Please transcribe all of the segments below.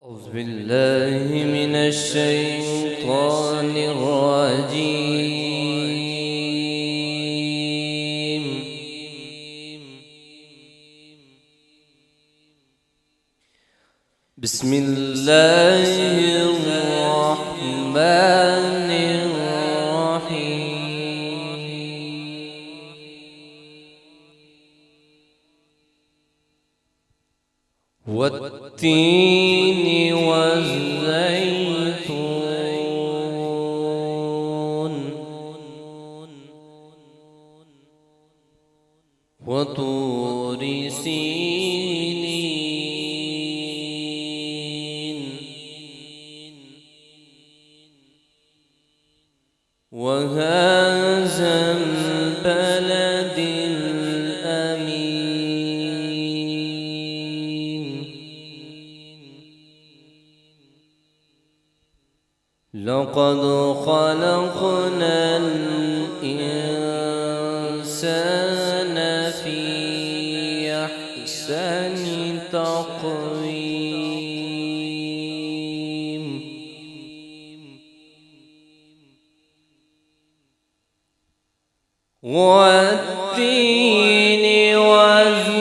أعوذ بالله من الشيطان الرجيم. بسم الله الرحمن الرحيم. والتين والزيتون وطور سينين وهذا البلد الأمين. لقد خلقنا الإنسان في أحسن تقويم. والتين والزيتون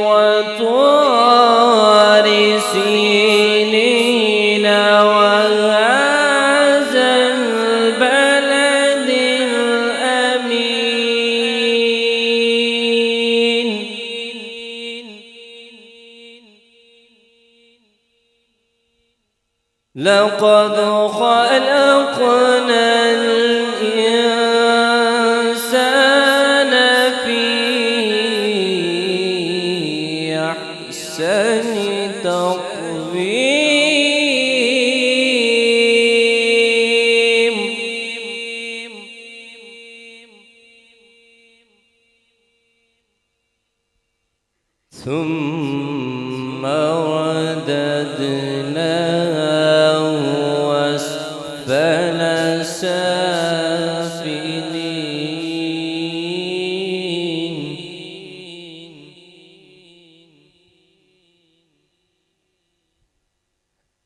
وطور سينين وهذا البلد الأمين. لقد خلقنا الإنسان في أحسن تقويم. ثم رددناه أسفل سافلين.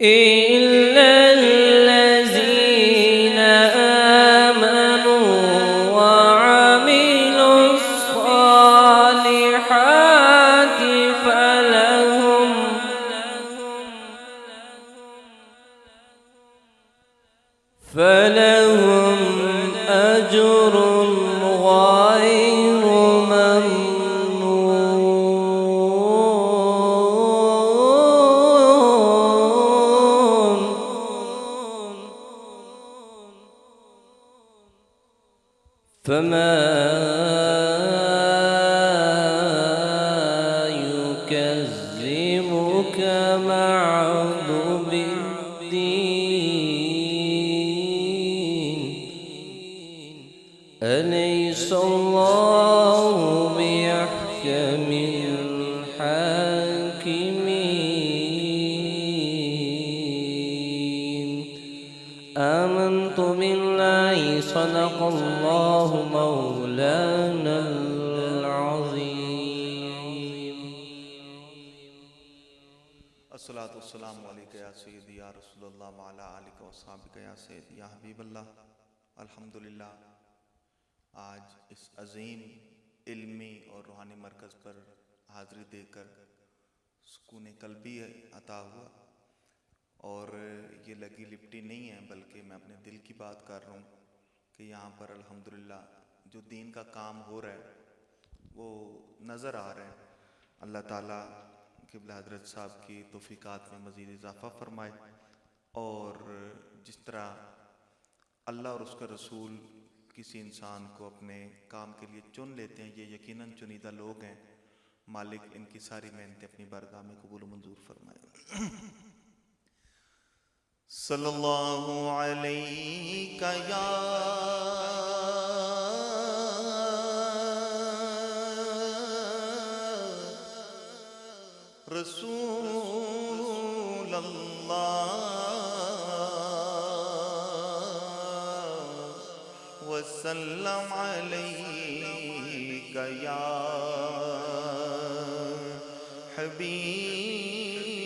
إلا الذين آمنوا وعملوا الصالحات فلهم أجر غير ممنون. فما يكذبك بعد بالدين؟ أليس الله بأحكم الحاكمين؟ آمنت بالله صدق الله مولانا العظيم. الصلاۃ والسلام علیکہ یا سیدی یا رسول اللہ وعلی آلک و صحابک یا سیدی یا حبیب اللہ. الحمدللہ آج اس عظیم علمی اور روحانی مرکز پر حاضری دے کر سکون قلبی عطا ہوا. اور یہ لگی لپٹی نہیں ہے بلکہ میں اپنے دل کی بات کر رہا ہوں کہ یہاں پر الحمدللہ جو دین کا کام ہو رہا ہے وہ نظر آ رہا ہے. اللہ تعالیٰ قبلہ حضرت صاحب کی توفیقات میں مزید اضافہ فرمائے، اور جس طرح اللہ اور اس کا رسول کسی انسان کو اپنے کام کے لیے چن لیتے ہیں، یہ یقیناً چنیدہ لوگ ہیں. مالک ان کی ساری محنتیں اپنی بارگاہ میں قبول و منظور فرمائے. صلی اللہ علیہ یا رسول اللہ وسلم علیک یا حبیب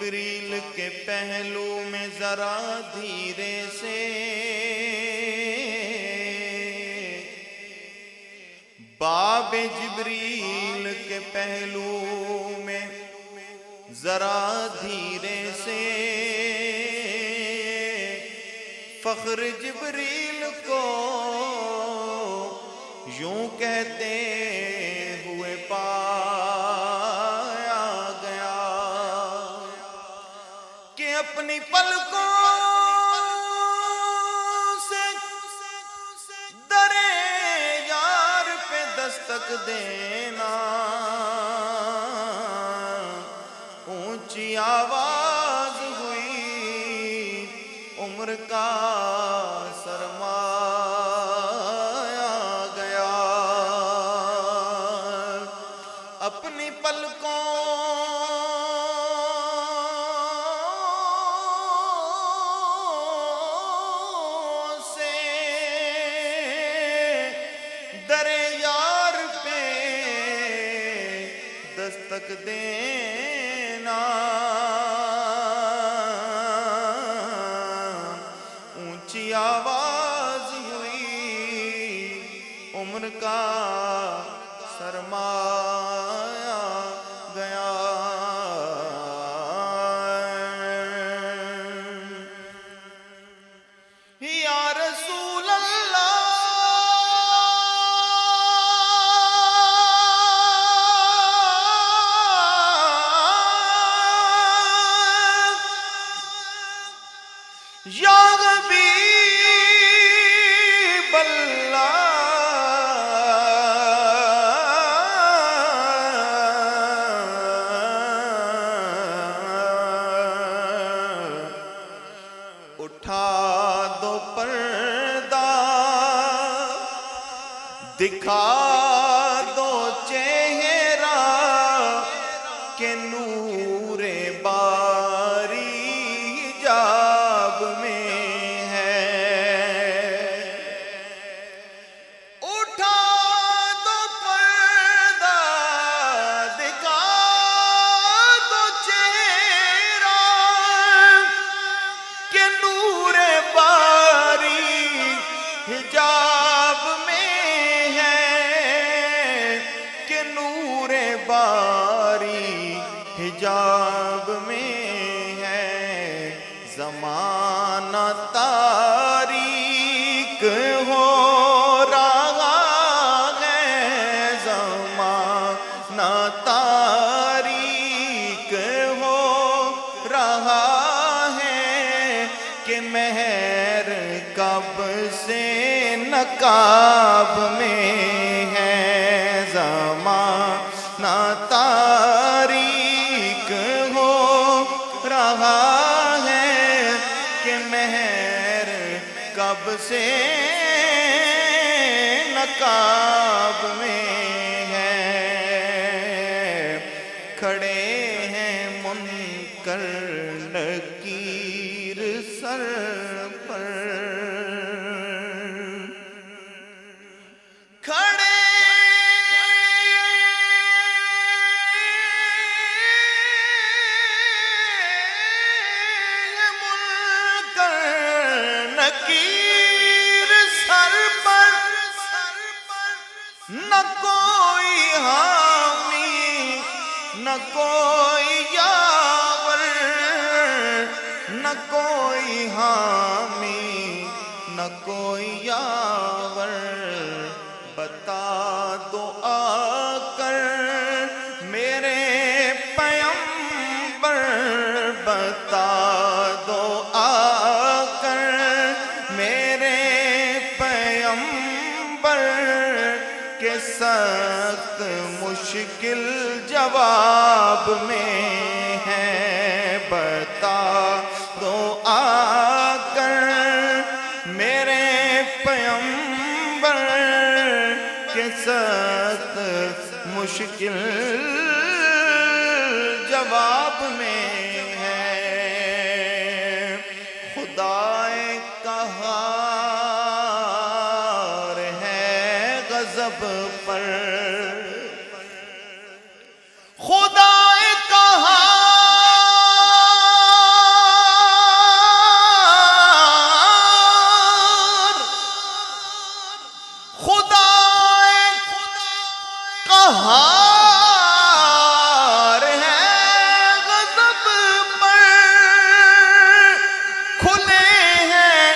جبریل کے پہلو میں ذرا دھیرے سے باب جبریل کے پہلو میں ذرا دھیرے سے فخر جبریل کو یوں کہتے ہوئے پایا گیا کہ اپنی پلکوں سے در یار پہ دستک دینا، اونچی آواز ہوئی عمر کا سرمایا گیا، اپنی پلکوں سے در یار پہ دستک دینا، اونچی آواز ہوئی عمر کا سرمایا گیا۔ یا رسول اللہ یا حبیب اللہ اٹھا دو پردہ، دکھا دو چہرہ کہ نور باری حجاب میں ہے، اٹھا دو پردہ، دکھا دو چہرہ کہ نور باری حجاب میں ہے، کہ نور باری حجاب میں ہے، زمانہ تاریک ہو رہا ہے، زمانہ تاریک ہو رہا ہے، کہ مہر کب سے نقاب میں ہے، زمانہ تاریک ہو رہا ہے، کہ مہر کب سے نقاب میں ہے، کھڑے ہیں منکر نکیر سر پر، کھڑے ہیں منکر نکیر سر پر، نہ کوئی حامی نہ کوئی یاور، نہ کوئی حامی نہ کوئی یاور، بتا دو آ کر میرے پیمبر، بتا دو آ کر میرے پیمبر، کہ سخت مشکل جواب میں ہے، بتا دو آ کر میرے پیمبر، کہ سخت مشکل جواب میں ہے، خدائے قہار ہے غضب پر، خدائے قہار خدا قہار ہے غضب پر، کھلے ہیں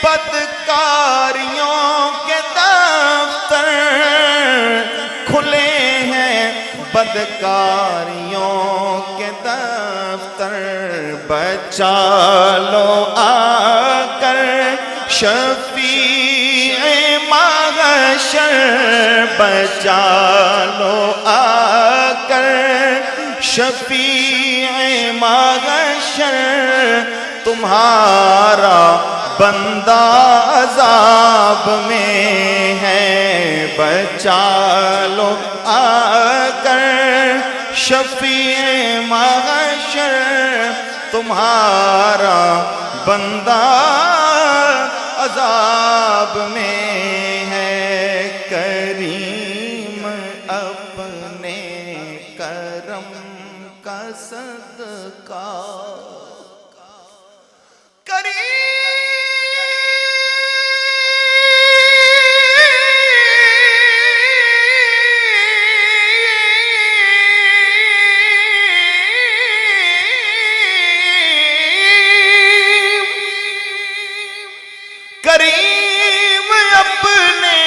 بدکاریوں کے دفتر، کھلے ہیں بدکاریوں کے دفتر، بچا لو آ کر شفیع محشر، بچا لو آ کر شفیع محشر، تمہارا بندہ عذاب میں ہے، بچا لو آ کر شفیع محشر، تمہارا بندہ عذاب میں ہے، کریم اپنے کرم کا صدقہ، کریم اپنے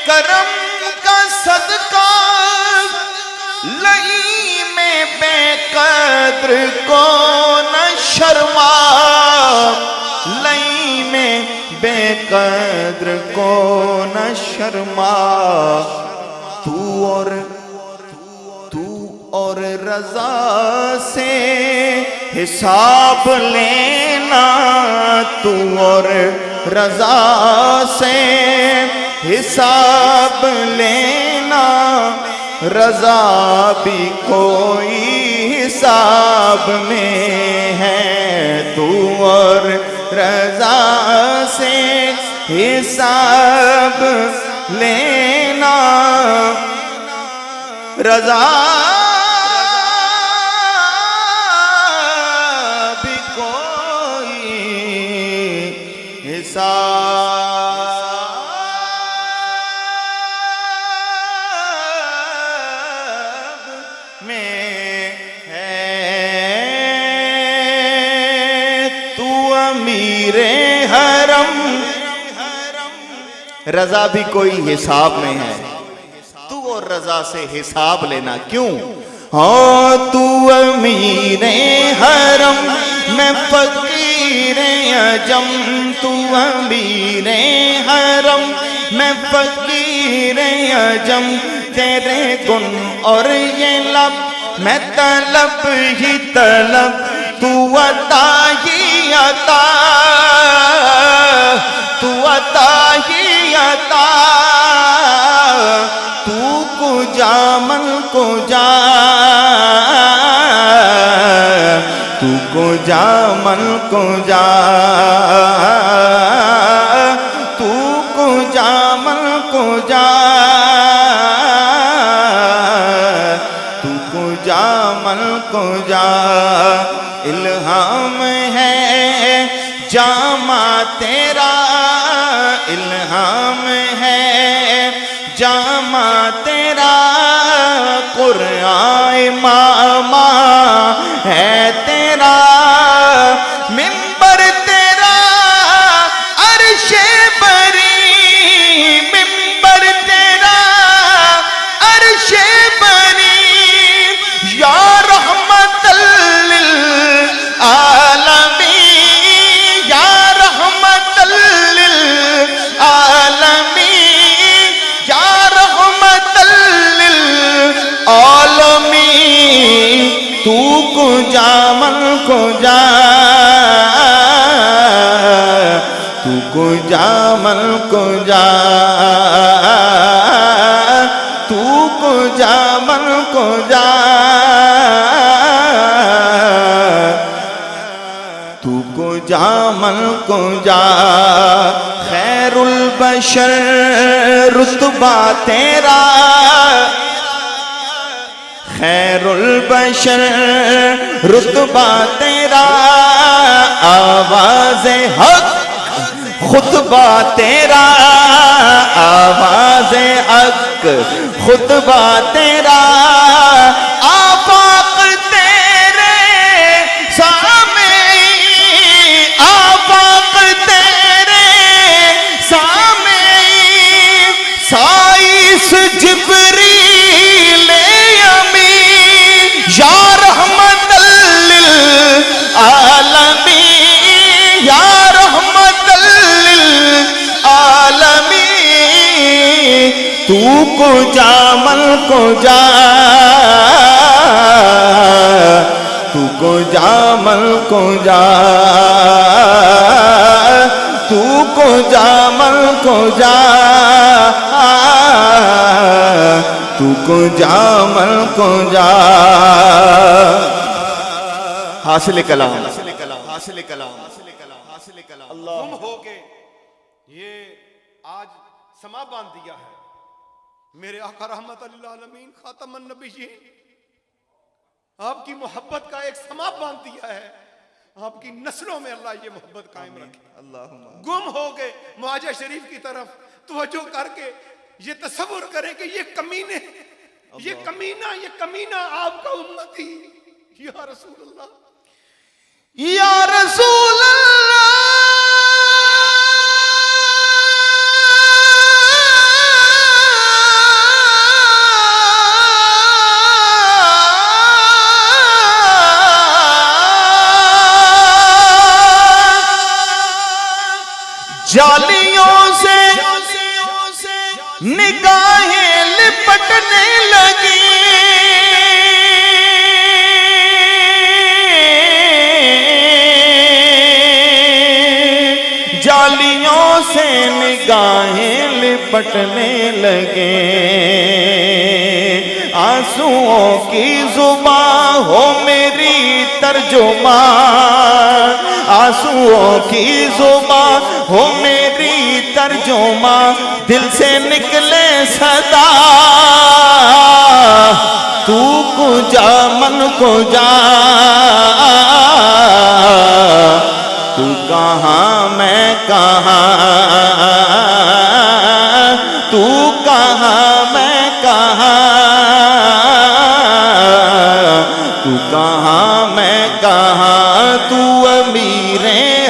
کرم کا صدقہ، لئیم بے قدر کو نہ شرما، لئیم بے قدر کو نہ شرما، تو اور رضا سے حساب لینا، تو اور رضا سے حساب لینا، رضا بھی کوئی حساب میں ہے، تو اور رضا سے حساب لینا، رضا بھی کوئی حساب میں ہے، تو امیر حرم، رضا بھی کوئی حساب میں ہے، تو اور رضا سے حساب لینا، کیوں؟ ہاں تو امیر حرم میں فقیر عجم، تو امیر حرم میں فقیر عجم، تیرے گن اور یہ لب میں طلب ہی طلب، تو عطا ہی عطا، تو عطا ہی عطا، تو کو جا من کو جا، تو کو جا من کو جا، تو کو جا من کو جا، تو کو جا من کو جا، الہام ہے جامع تیرا، الہام ہے جامع تیرا، قرآن امامہ ہے تیرا، منبر تیرا عرش بری، منبر تیرا عرش بری، یا رحمت للعالمین، یا رحمت للعالمین، یا رحمت للعالمین، تو کو جا من کو جا، تو کو جا من کو جا، تو کو جا من کو جا، تو کو جا من کو جا، خیر البشر رتبہ تیرا، خیر البشر رتبہ تیرا، آواز حق خطبہ تیرا، حق خطبہ تیرا آفاق تیرے سامنے آفاق تیرے سامنے سائس جبریل امین یا رحمت للعالمین یا رحمت للعالمین تو کو جا مل کو جا تو کو جا مل کو جا تو کو جا مل کو جا تو کو جا مل کو جا حاصل کلام حاصل کلام گم ہو کے یہ آج سما باندھ دیا ہے میرے آقا رحمت للعالمین خاتم النبیین آپ کی محبت کا ایک سما باندھ دیا ہے آپ کی نسلوں میں اللہ یہ محبت قائم رکھے اللہم گم ہو گئے معاجہ شریف کی طرف توجہ کر کے یہ تصور کریں کہ یہ کمینے یہ کمینہ آپ کا امتی یا رسول اللہ یا رسول جالیوں سے نگاہیں لپٹنے لگی جالیوں سے نگاہیں لپٹنے لگے آنسوؤں کی زبان ہو میری ترجمان آنسوؤں کی زبان ہو میری ترجمان دل سے نکلے صدا تو کو جا من کو جا تو کہاں میں کہاں تو کہاں میں کہاں تو کہاں میں کہاں تو امیر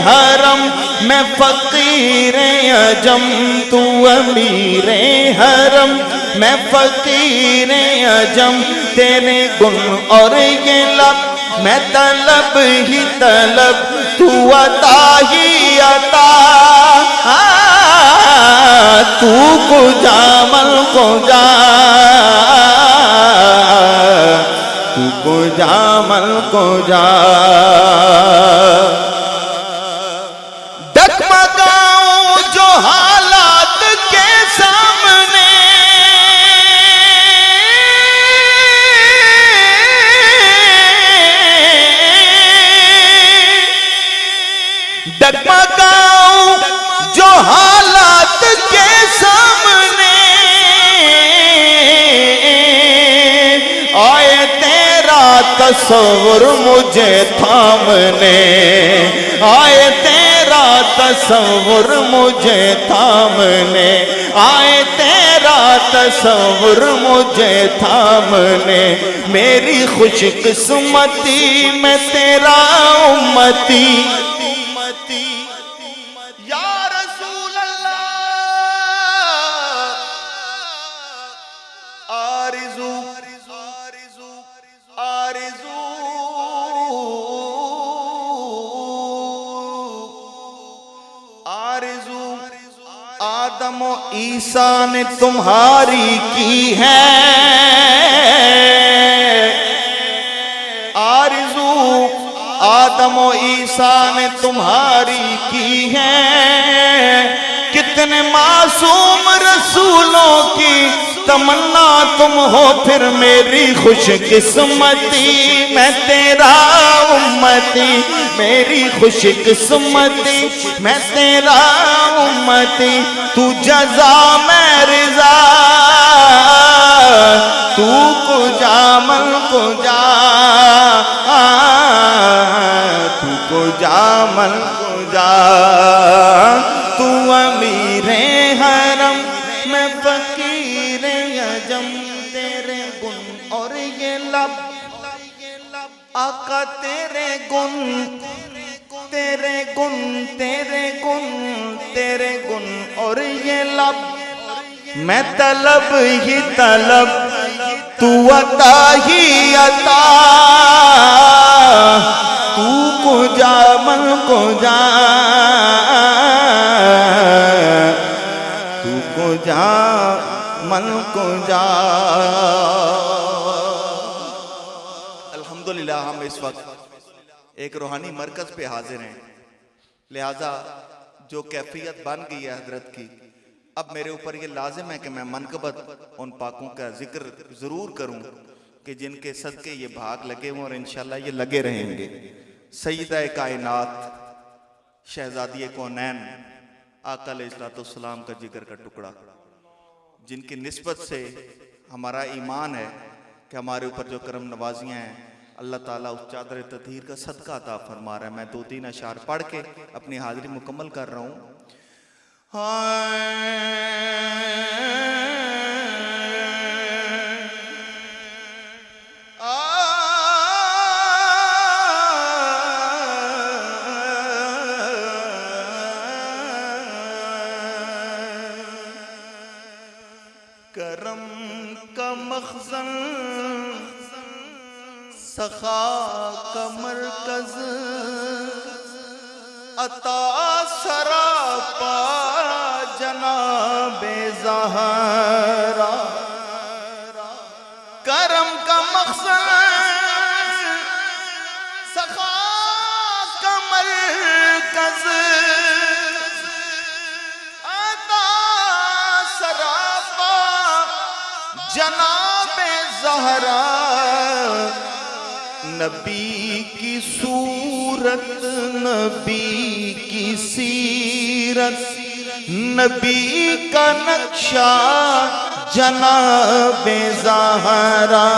حرم میں فقیر عجم تو امیر حرم میں فقیر عجم تیرے گن اور یہ لب میں طلب ہی طلب تو عطا ہی عطا تو کو جا مل کو جا تو کو جا مل کو جا ڈگمگاؤں جو حالات کے سامنے ڈگمگاؤں جو حالات کے سامنے آئے تیرا تصور مجھے تھامنے آئے تیرا تصور مجھے تھامنے آئے تیرا تصور مجھے تھامنے میری خوش قسمتی میں تیرا امتی یا رسول اللہ آرزو آرزو آرزو آدم و عیسیٰ نے تمہاری کی ہے آرزو آدم و عیسیٰ نے تمہاری کی ہے کتنے معصوم رسولوں کی تمنا تم ہو پھر میری خوش قسمتی میں تیرا امتی میری خوش قسمتی میں تیرا امتی تو جزا میں رضا تو کو جا من کو جا تو کو جا من کو جا تو امیر حرم میں فقیر علم تیرے گن اور یہ لب آقا تیرے گن تیرے گن تیرے گن تیرے گن اور یہ لب میں طلب ہی طلب تو عطا ہی عطا تو کو جا من کو جا تو کو جا من کو جا. الحمدللہ ہم اس وقت ایک روحانی مرکز پہ حاضر ہیں، لہٰذا جو کیفیت بن گئی ہے حضرت کی، اب میرے اوپر یہ لازم ہے کہ میں منقبت ان پاکوں کا ذکر ضرور کروں کہ جن کے صدقے یہ بھاگ لگے ہوں اور انشاءاللہ یہ لگے رہیں گے. سیدہ کائنات، شہزادی کونین، آقا علیہ السلام کا جگر کا ٹکڑا، جن کی نسبت سے ہمارا ایمان ہے کہ ہمارے اوپر جو کرم نوازیاں ہیں اللہ تعالیٰ اس چادر تطہیر کا صدقہ عطا فرما رہا ہے. میں 2-3 اشعار پڑھ کے اپنی حاضری مکمل کر رہا ہوں. کرم کا مخزن سخا کا مرکز عطا سراپا جناب زہرا. کرم کا مخزن سخا کا مرکز عطا سراپا جناب زہرا. نبی کی صورت نبی کی سیرت نبی کا نقشہ جناب زہرا.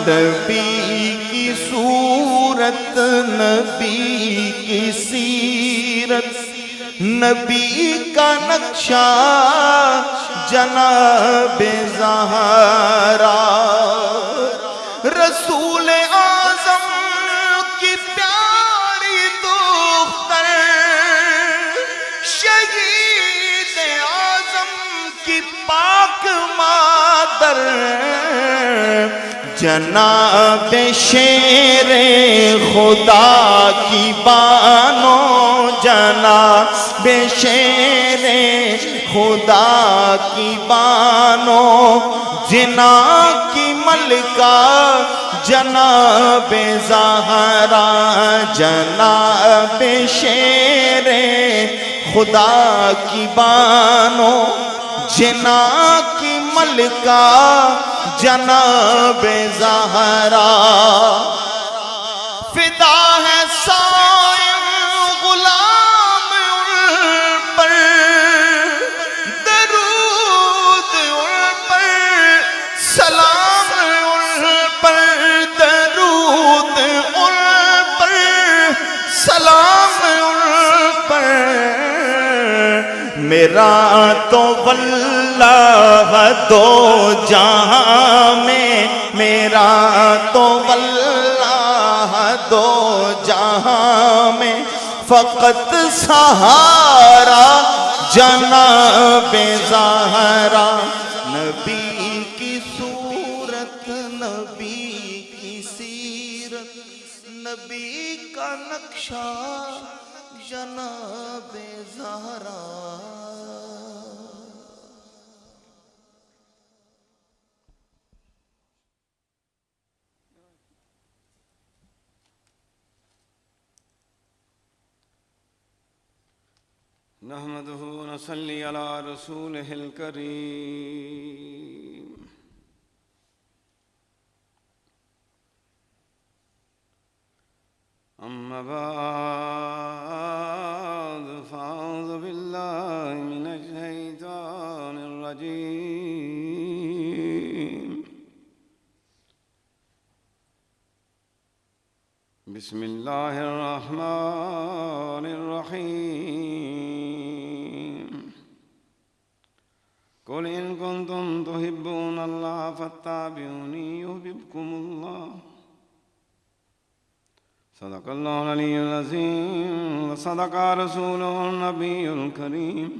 نبی کی صورت نبی کی سیرت نبی کا نقشہ جناب زہرا. رسول اعظم کی پیاری دختر شہید اعظم کی پاک مادر جناب شیر خدا کی بانو جناب شیر خدا کی بانو جنا کی ملکہ جناب زہرا. جناب شیر خدا کی بانو جنا کی ملکہ جناب زہرا. فدا ہے سائر غلام ان پر درود ان پر سلام ان پر درود ان پر سلام ان پر. میرا تو واللہ دو جہاں میں میرا تو واللہ دو جہاں میں فقط سہارا جناب زہرا. نبی کی صورت نبی کی سیرت نبی کا نقشہ جناب زہرا. نحمده ونصلي على رسوله الكريم. أما بعد فأعوذ بالله من الشيطان الرجيم. بسم الله الرحمن الرحيم. قل إن كنتم تحبون الله فاتبعوني يحببكم الله صدق الله العلي العظيم وصدق رسوله النبي الكريم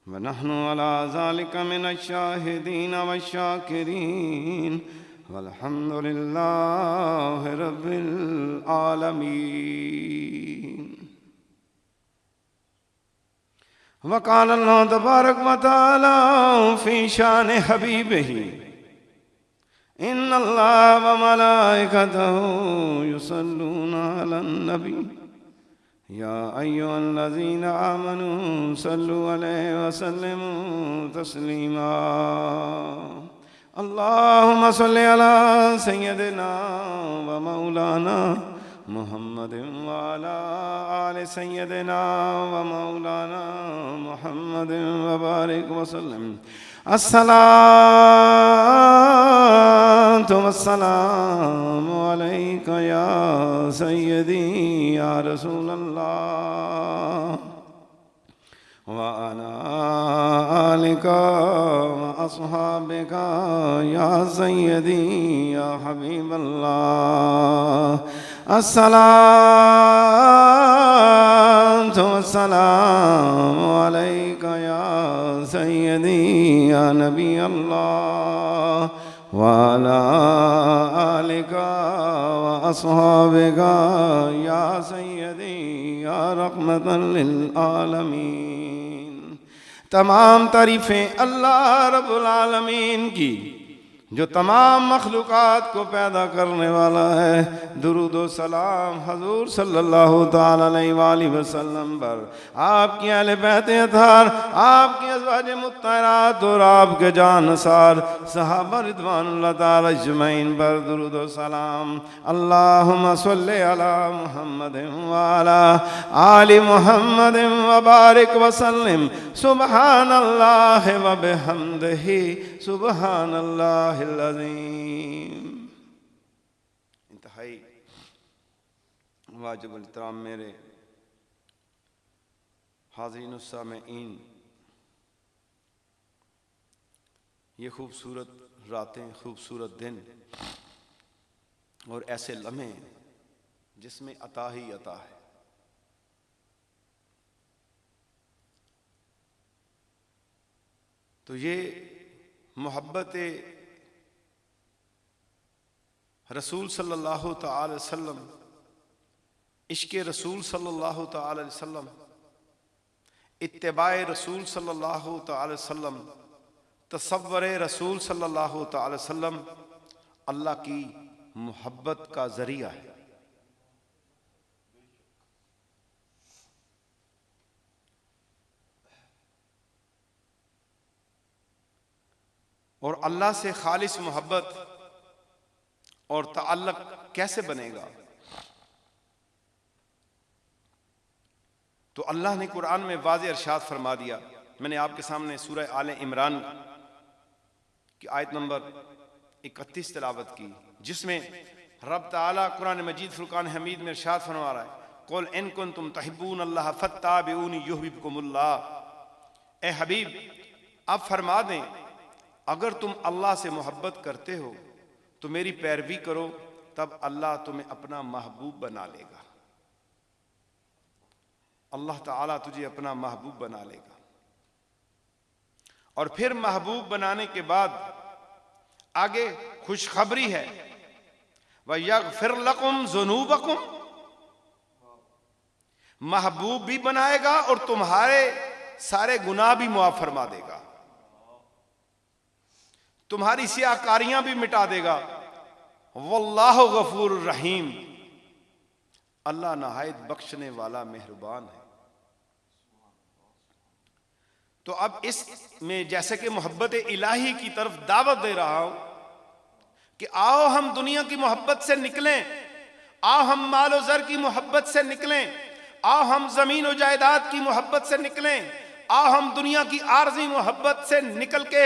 ونحن على ذلك من الشاهدين والشاكرين والحمد لله رب العالمين. وقال الله تبارك وتعالى في شان حبيبه إن الله وملائكته يصلون على النبي يا أيها الذين آمنوا صلوا عليه وسلموا تسليما. اللهم صل على سيدنا ومولانا محمد وعلى آل سيدنا ومولانا محمد وبارك وسلم. الصلاة والسلام عليك يا سيدي يا رسول الله وعلى آلك وأصحابك يا سيدي يا حبيب الله. الصلاة والسلام عليك يا سيدي يا نبي الله وعلى آلك وأصحابك يا سيدي يا رحمة للعالمين. تمام تعریفیں اللہ رب العالمین کی جو تمام مخلوقات کو پیدا کرنے والا ہے. درود و سلام حضور صلی اللہ تعالی علیہ وآلہ وسلم پر، آپ کی اہل بیت اطہار، آپ کی ازواج مطہرات اور آپ کے جانثار صحابہ رضوان اللہ تعالی اجمعین پر درود و سلام. اللہم صلی علی محمد وعلی آل محمد وبارک وسلم. سبحان اللہ وبحمدہ سبحان اللہ العظیم. انتہائی واجب الاحترام میرے حاضرین السامعین، یہ خوبصورت راتیں، خوبصورت دن اور ایسے لمحے جس میں عطا ہی عطا ہے. تو یہ محبت رسول صلی اللہ تعالی وسلم، عشق رسول صلی اللہ تعالی وسلم، اتباع رسول صلی اللہ تعالی وسلم، تصور رسول صلی اللہ تعالی وسلم اللہ کی محبت کا ذریعہ ہے. اور اللہ سے خالص محبت اور تعلق کیسے بنے گا؟ تو اللہ نے قرآن میں واضح ارشاد فرما دیا. میں نے آپ کے سامنے سورہ آل عمران کی آیت نمبر 31 تلاوت کی، جس میں رب تعالیٰ قرآن مجید فرقان حمید میں ارشاد فرما رہا ہے قل ان کنتم تحبون اللہ فاتبعونی یحببکم اللہ. اے حبیب آپ فرما دیں اگر تم اللہ سے محبت کرتے ہو تو میری پیروی کرو، تب اللہ تمہیں اپنا محبوب بنا لے گا. اللہ تعالیٰ تجھے اپنا محبوب بنا لے گا. اور پھر محبوب بنانے کے بعد آگے خوشخبری ہے وَيَغْفِرْ لَكُمْ ذُنُوبَكُمْ. محبوب بھی بنائے گا اور تمہارے سارے گناہ بھی معاف فرما دے گا، تمہاری سیاہکاریاں بھی مٹا دے گا. واللہ غفور الرحیم، اللہ نہایت بخشنے والا مہربان ہے. تو اب اس میں جیسے کہ محبت الہی کی طرف دعوت دے رہا ہوں کہ آؤ ہم دنیا کی محبت سے نکلیں، آؤ ہم مال و زر کی محبت سے نکلیں، آؤ ہم زمین و جائیداد کی محبت سے نکلیں، آؤ ہم دنیا کی عارضی محبت سے نکل کے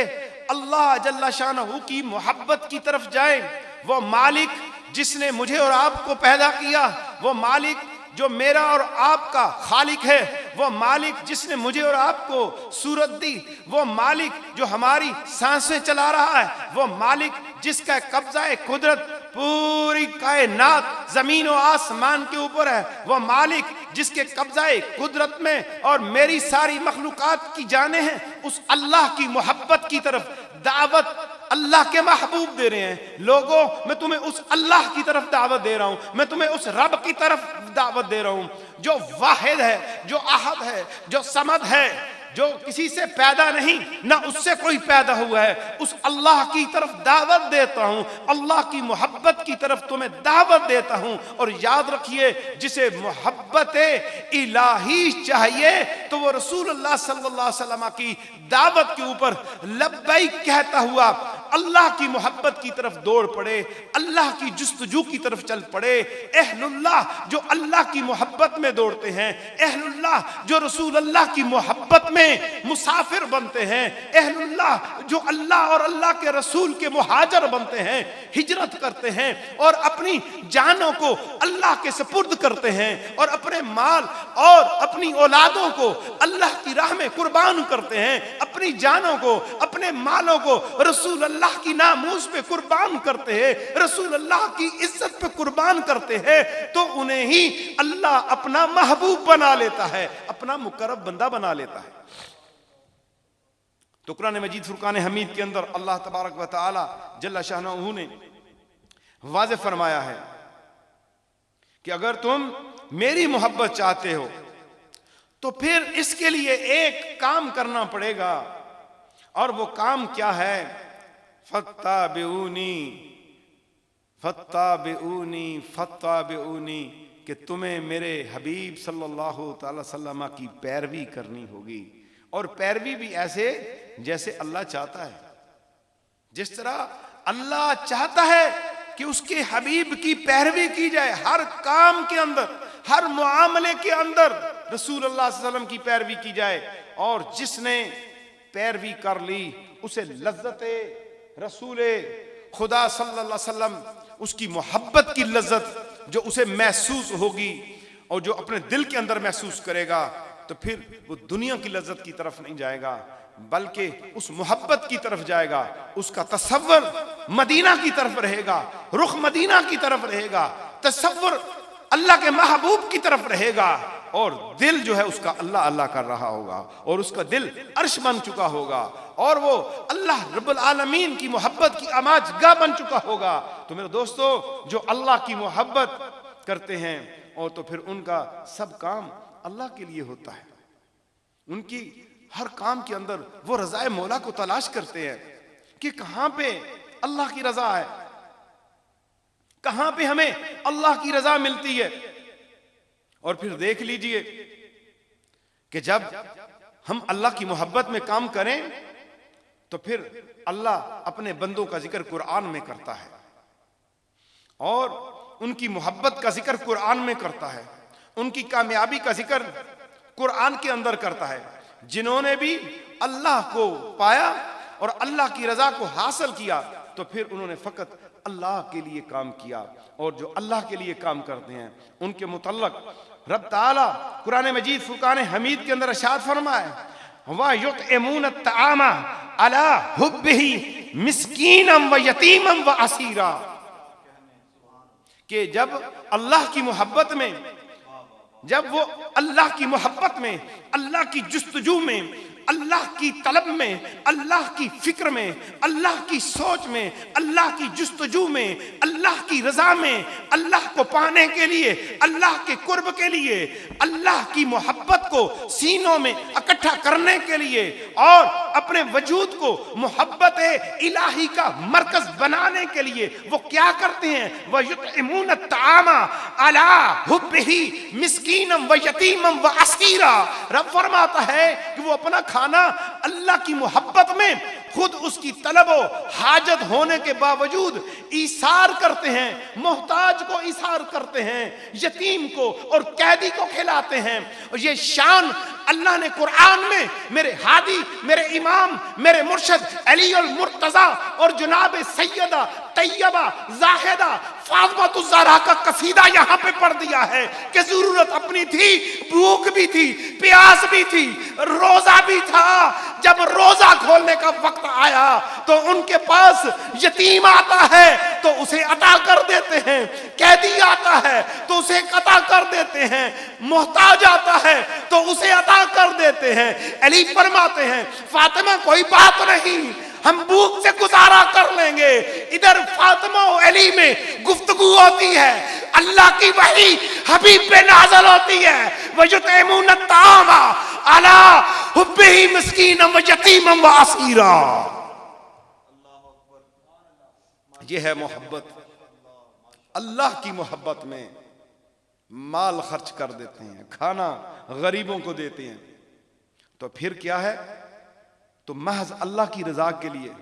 اللہ جل شانہ کی محبت کی طرف جائیں. وہ مالک جس نے مجھے اور آپ کو پیدا کیا، وہ مالک جو میرا اور آپ کا خالق ہے، وہ مالک جس نے مجھے اور آپ کو صورت دی، وہ مالک جو ہماری سانسیں چلا رہا ہے، وہ مالک جس کا قبضہ قدرت پوری کائنات زمین و آسمان کے اوپر ہے، وہ مالک جس کے قبضہ قدرت میں اور میری ساری مخلوقات کی جانیں ہیں، اس اللہ کی محبت کی طرف دعوت اللہ کے محبوب دے رہے ہیں۔ لوگوں، میں تمہیں اس اللہ کی طرف دعوت دے رہا ہوں، میں تمہیں اس رب کی طرف دعوت دے رہا ہوں جو واحد ہے، جو احد ہے، جو صمد ہے، جو کسی سے پیدا نہیں، نہ اس سے کوئی پیدا ہوا ہے۔ اس اللہ کی طرف دعوت دیتا ہوں، اللہ کی محبت کی طرف تمہیں دعوت دیتا ہوں۔ اور یاد رکھیے، جسے محبت الہی چاہیے تو وہ رسول اللہ صلی اللہ علیہ وسلم کی دعوت کے اوپر لبیک کہتا ہوا اللہ کی محبت کی طرف دوڑ پڑے، اللہ کی جستجو کی طرف چل پڑے۔ اہل اللہ جو اللہ کی محبت میں دوڑتے ہیں، اہل اللہ جو رسول اللہ کی محبت میں مسافر بنتے ہیں، اہل اللہ جو اللہ اور اللہ کے رسول کے مہاجر بنتے ہیں، ہجرت کرتے ہیں اور اپنی جانوں کو اللہ کے سپرد کرتے ہیں اور اپنے مال اور اپنی اولادوں کو اللہ کی راہ میں قربان کرتے ہیں، اپنی جانوں کو، اپنے مالوں کو رسول اللہ کی ناموس پہ قربان کرتے ہیں، رسول اللہ کی عزت پہ قربان کرتے ہیں، تو انہیں ہی اللہ اپنا محبوب بنا لیتا ہے، اپنا مقرب بندہ بنا لیتا ہے۔ تو قرآن مجید فرقان حمید کے اندر اللہ تبارک و تعالی جل شانہ نے واضح فرمایا ہے کہ اگر تم میری محبت چاہتے ہو تو پھر اس کے لیے ایک کام کرنا پڑے گا، اور وہ کام کیا ہے؟ فَاتَّبِعُونِي فَاتَّبِعُونِي فَاتَّبِعُونِي، کہ تمہیں میرے حبیب صلی اللہ تعالی وسلم کی پیروی کرنی ہوگی، اور پیروی بھی ایسے جیسے اللہ چاہتا ہے۔ جس طرح اللہ چاہتا ہے کہ اس کے حبیب کی پیروی کی جائے، ہر کام کے اندر، ہر معاملے کے اندر رسول اللہ صلی اللہ علیہ وسلم کی پیروی کی جائے، اور جس نے پیروی کر لی اسے لذت رسول خدا صلی اللہ علیہ وسلم، اس کی محبت کی لذت جو اسے محسوس ہوگی اور جو اپنے دل کے اندر محسوس کرے گا، تو پھر وہ دنیا کی لذت کی طرف نہیں جائے گا بلکہ اس محبت کی طرف جائے گا۔ اس کا تصور مدینہ کی طرف رہے گا، رخ مدینہ کی طرف رہے گا، تصور اللہ کے محبوب کی طرف رہے گا، اور دل جو ہے اس کا اللہ اللہ کر رہا ہوگا، اور اس کا دل عرش بن چکا ہوگا، اور وہ اللہ رب العالمین کی محبت کی آماج گاہ بن چکا ہوگا۔ تو میرے دوستو، جو اللہ کی محبت کرتے ہیں اور تو پھر ان کا سب کام اللہ کے لیے ہوتا ہے، ان کی ہر کام کے اندر وہ رضا مولا کو تلاش کرتے ہیں کہ کہاں پہ اللہ کی رضا ہے، کہاں پہ ہمیں اللہ کی رضا ملتی ہے۔ اور پھر دیکھ لیجئے کہ جب ہم اللہ کی محبت میں کام کریں تو پھر اللہ اپنے بندوں کا ذکر قرآن میں کرتا ہے، اور ان کی محبت کا ذکر قرآن میں کرتا ہے، ان کی کامیابی کا ذکر قرآن کے اندر کرتا ہے۔ جنہوں نے بھی اللہ کو پایا اور اللہ کی رضا کو حاصل کیا تو پھر انہوں نے فقط اللہ کے لیے کام کیا، اور جو اللہ کے لیے کام کرتے ہیں ان کے متعلق رب تعالی قرآن مجید فرقان حمید کے اندر ارشاد فرمائے، وَيُطْعِمُونَ الطَّعَامَ عَلَىٰ حُبِّهِ مِسْكِينًا وَيَتِيمًا وَأَسِيرًا، کہ جب اللہ کی محبت میں، جب وہ اللہ کی محبت میں، اللہ کی جستجو میں، اللہ کی طلب میں، اللہ کی فکر میں، اللہ کی سوچ میں، اللہ کی جستجو میں، اللہ کی رضا میں، اللہ کو پانے کے لیے، اللہ کے قرب کے لیے، اللہ کی محبت کو سینوں میں اکٹھا کرنے کے لیے اور اپنے وجود کو محبت الہی کا مرکز بنانے کے لیے وہ کیا کرتے ہیں؟ وَيُطْعِمُونَ الطَّعَامَ عَلَىٰ حُبِّهِ مِسْكِينًا وَيَتِيمًا وَأَسِيرًا۔ رب فرماتا ہے کہ وہ اپنا کھانا اللہ کی محبت میں خود اس کی طلب و حاجت ہونے کے باوجود ایثار کرتے ہیں، محتاج کو ایثار کرتے ہیں، یتیم کو اور قیدی کو کھلاتے ہیں۔ اور یہ شان اللہ نے قرآن میں میرے ہادی، میرے امام، میرے مرشد علی المرتضیٰ اور جناب سیدہ طیبہ زاہدہ فاطمہ الزہرا کا قصیدہ یہاں پہ پڑھ دیا ہے کہ ضرورت اپنی تھی، بھوک بھی تھی، پیاس بھی تھی، روزہ بھی تھا. جب روزہ کھولنے کا وقت آیا تو ان کے پاس یتیم آتا ہے تو اسے عطا کر دیتے ہیں، قیدی آتا ہے تو اسے عطا کر دیتے ہیں، محتاج آتا ہے تو اسے عطا کر دیتے ہیں. علی فرماتے ہیں فاطمہ کوئی بات نہیں، ہم بھوک سے گزارا کر لیں گے. ادھر فاطمہ و علی میں گفتگو ہوتی ہے، اللہ کی وحی حبیب پہ نازل ہوتی ہے. وَيُطْعِمُونَ الطَّعَامَ عَلَىٰ حُبِّهِ مِسْكِينًا وَيَتِيمًا وَأَسِيرًا. یہ ہے محبت. اللہ کی محبت میں مال خرچ کر دیتے ہیں، کھانا غریبوں کو دیتے ہیں. تو پھر کیا ہے؟ تو محض اللہ کی رضا کے لیے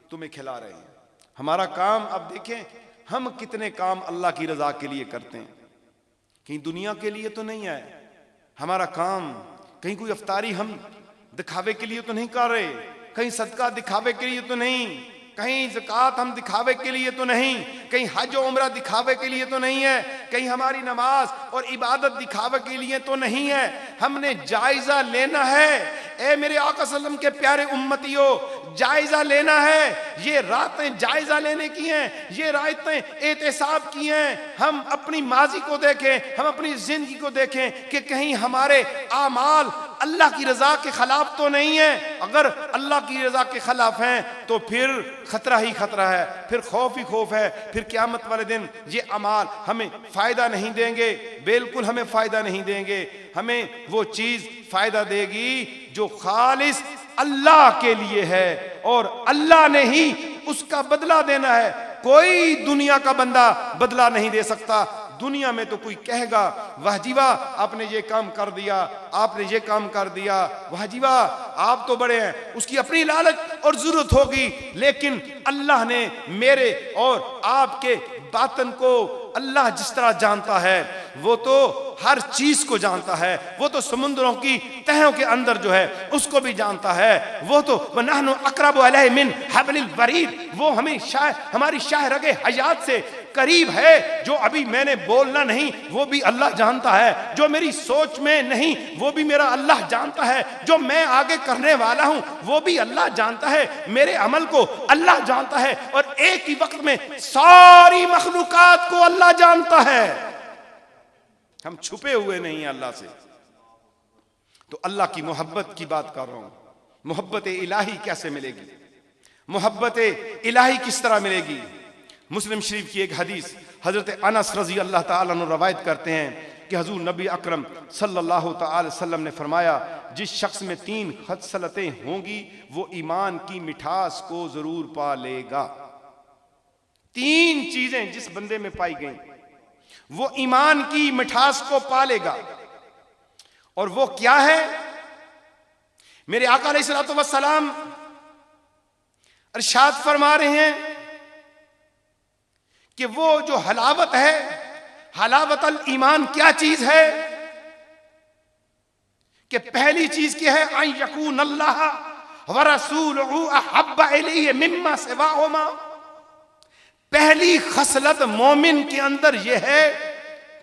تمہیں کھلا رہے ہیں. ہمارا کام اب دیکھیں ہم کتنے کام اللہ کی رضا کے لیے کرتے ہیں. کہیں دنیا کے لیے تو نہیں ہے ہمارا کام، کہیں کوئی افطاری ہم دکھاوے کے لیے تو نہیں کر رہے، کہیں صدقہ دکھاوے کے لیے تو نہیں، کہیں زکوٰۃ ہم دکھاوے کے لیے تو نہیں، کہیں حج و عمرہ دکھاوے کے لیے تو نہیں ہے، کہیں ہماری نماز اور عبادت دکھاوے کے لیے تو نہیں ہے. ہم نے جائزہ لینا ہے. اے میرے آقا صلی اللہ علیہ وسلم کے پیارے امتیوں، جائزہ لینا ہے. یہ راتیں جائزہ لینے کی ہیں، یہ راتیں احتساب کی ہیں. ہم اپنی ماضی کو دیکھیں، ہم اپنی زندگی کو دیکھیں کہ کہیں ہمارے اعمال اللہ کی رضا کے خلاف تو نہیں ہیں. اگر اللہ کی رضا کے خلاف ہیں تو پھر خطرہ ہی خطرہ ہے، پھر خوف ہی خوف ہے. پھر قیامت والے دن یہ اعمال ہمیں فائدہ نہیں دیں گے، بالکل ہمیں فائدہ نہیں دیں گے. ہمیں وہ چیز فائدہ دے گی جو خالص اللہ کے لیے ہے اور اللہ نے ہی اس کا بدلہ دینا ہے. کوئی دنیا کا بندہ بدلہ نہیں دے سکتا. دنیا میں تو کوئی کہے گا واہ جی واہ آپ نے یہ کام کر دیا، آپ نے یہ کام کر دیا، واہ جی واہ آپ تو بڑے ہیں. اس کی اپنی لالچ اور ضرورت ہوگی، لیکن اللہ نے میرے اور آپ کے باطن کو اللہ جس طرح جانتا ہے وہ تو ہر چیز کو جانتا ہے. وہ تو سمندروں کی تہوں کے اندر جو ہے اس کو بھی جانتا ہے. وہ تو وَنَحْنُ أَقْرَبُ عَلَيْهِ مِنْ حَبْلِ الْوَرِيدِ، وہ ہمیں ہماری شاہ رگ حیات سے قریب ہے. جو ابھی میں نے بولنا نہیں وہ بھی اللہ جانتا ہے، جو میری سوچ میں نہیں وہ بھی میرا اللہ جانتا ہے، جو میں آگے کرنے والا ہوں وہ بھی اللہ جانتا ہے، میرے عمل کو اللہ جانتا ہے. اور ایک ہی وقت میں ساری مخلوقات کو اللہ جانتا ہے. ہم چھپے ہوئے نہیں ہیں اللہ سے. تو اللہ کی محبت کی بات کر رہا ہوں. محبت الہی کیسے ملے گی؟ محبت الہی کس طرح ملے گی؟ مسلم شریف کی ایک حدیث حضرت انس رضی اللہ تعالیٰ عنہ روایت کرتے ہیں کہ حضور نبی اکرم صلی اللہ تعالی وسلم نے فرمایا جس شخص میں 3 خصلتیں ہوں گی وہ ایمان کی مٹھاس کو ضرور پا لے گا. 3 چیزیں جس بندے میں پائی گئیں وہ ایمان کی مٹھاس کو پا لے گا. اور وہ کیا ہے؟ میرے آقا علیہ الصلوۃ والسلام ارشاد فرما رہے ہیں کہ وہ جو حلاوت ہے، حلاوت الایمان کیا چیز ہے؟ کہ پہلی چیز کیا ہے؟ ان یکون اللہ ورسولہ احب الیہ مما سواہما. پہلی خصلت مومن کے اندر یہ ہے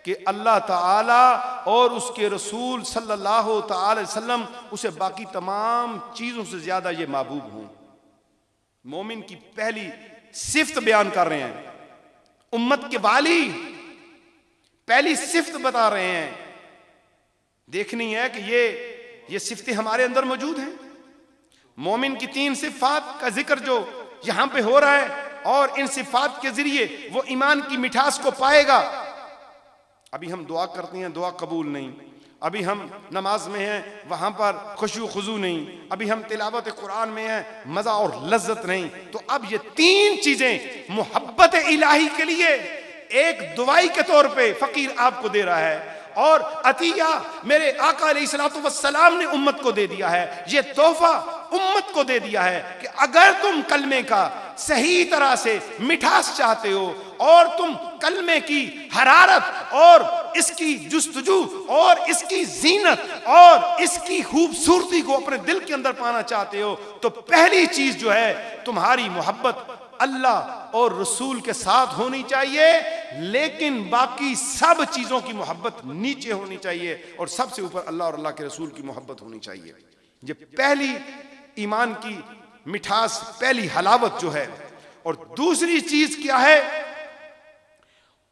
کہ اللہ تعالی اور اس کے رسول صلی اللہ تعالی وسلم اسے باقی تمام چیزوں سے زیادہ یہ محبوب ہوں. مومن کی پہلی صفت بیان کر رہے ہیں، امت کے والی پہلی صفت بتا رہے ہیں. دیکھنی ہے کہ یہ صفتیں ہمارے اندر موجود ہیں. مومن کی 3 صفات کا ذکر جو یہاں پہ ہو رہا ہے اور ان صفات کے ذریعے وہ ایمان کی مٹھاس کو پائے گا. ابھی ہم دعا کرتے ہیں، دعا قبول نہیں. ابھی ہم نماز میں ہیں، وہاں پر خشوع خضوع نہیں. ابھی ہم تلاوت قرآن میں ہیں، مزہ اور لذت نہیں. تو اب یہ 3 چیزیں محبت الہی کے لیے ایک دوائی کے طور پہ فقیر آپ کو دے رہا ہے، اور عطیہ میرے آقا علیہ الصلوۃ والسلام نے امت کو دے دیا ہے. یہ تحفہ امت کو دے دیا ہے کہ اگر تم کلمے کا صحیح طرح سے مٹھاس چاہتے ہو اور تم کلمے کی حرارت اور اس کی جستجو اور اس کی زینت اور اس کی خوبصورتی کو اپنے دل کے اندر پانا چاہتے ہو تو پہلی چیز جو ہے تمہاری محبت اللہ اور رسول کے ساتھ ہونی چاہیے، لیکن باقی سب چیزوں کی محبت نیچے ہونی چاہیے، اور سب سے اوپر اللہ اور اللہ کے رسول کی محبت ہونی چاہیے۔ یہ پہلی ایمان کی مٹھاس، پہلی حلاوت جو ہے۔ اور دوسری چیز کیا ہے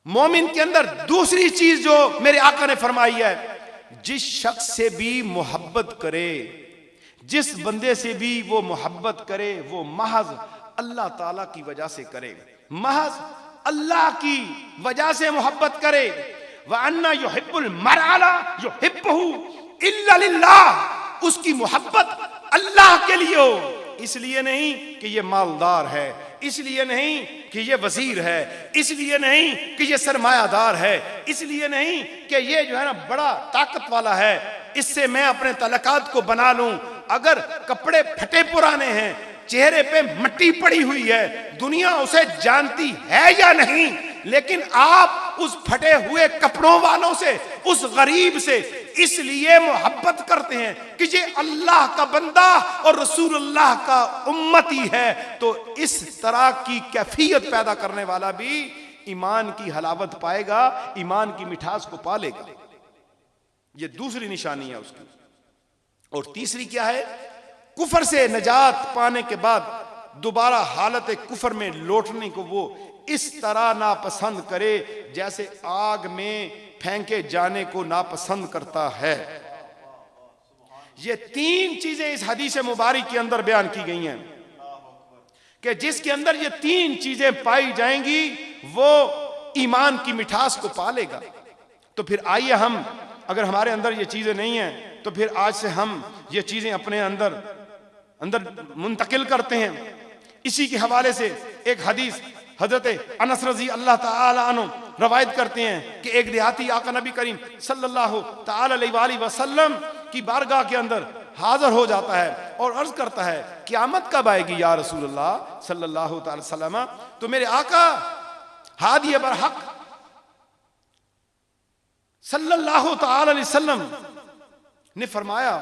مومن کے اندر؟ دوسری چیز جو میرے آقا نے فرمائی ہے، جس شخص سے بھی محبت کرے، جس بندے سے بھی وہ محبت کرے، وہ محض اللہ تعالیٰ کی وجہ سے کرے، محض اللہ کی وجہ سے محبت کرے۔ وَأَنَّ يُحِبُّ الْمَرْءَ لَا يُحِبُّهُ إِلَّا لِلَّهِ، اس کی محبت اللہ کے لیے ہو، اس لیے نہیں کہ یہ مالدار ہے، اس لیے نہیں کہ یہ وزیر ہے، اس لیے نہیں کہ یہ سرمایہ دار ہے، اس لیے نہیں کہ یہ جو ہے نا بڑا طاقت والا ہے، اس سے میں اپنے تعلقات کو بنا لوں۔ اگر کپڑے پھٹے پرانے ہیں، چہرے پہ مٹی پڑی ہوئی ہے، دنیا اسے جانتی ہے یا نہیں، لیکن آپ اس پھٹے ہوئے کپڑوں والوں سے، اس غریب سے اس لیے محبت کرتے ہیں کہ یہ اللہ کا بندہ اور رسول اللہ کا امتی ہے، تو اس طرح کی کیفیت پیدا کرنے والا بھی ایمان کی حلاوت پائے گا، ایمان کی مٹھاس کو پالے گا۔ یہ دوسری نشانی ہے اس کی۔ اور تیسری کیا ہے؟ کفر سے نجات پانے کے بعد دوبارہ حالت کفر میں لوٹنے کو وہ اس طرح ناپسند کرے جیسے آگ میں پھینکے جانے کو ناپسند کرتا ہے۔ یہ تین چیزیں اس حدیث مبارک کے اندر بیان کی گئی ہیں کہ جس کے اندر یہ تین چیزیں پائی جائیں گی وہ ایمان کی مٹھاس کو پالے گا۔ تو پھر آئیے ہم، اگر ہمارے اندر یہ چیزیں نہیں ہیں تو پھر آج سے ہم یہ چیزیں اپنے اندر منتقل کرتے ہیں۔ اسی کے حوالے سے ایک حدیث حضرت انس رضی اللہ تعالی عنہ روایت کرتے ہیں کہ ایک دیہاتی آقا نبی کریم صلی اللہ تعالی علیہ وآلہ وسلم کی بارگاہ کے اندر حاضر ہو جاتا ہے اور عرض کرتا ہے قیامت کب آئے گی یا رسول اللہ صلی اللہ تعالی وسلم؟ تو میرے آقا ہادی برحق صلی اللہ تعالی علیہ وسلم نے فرمایا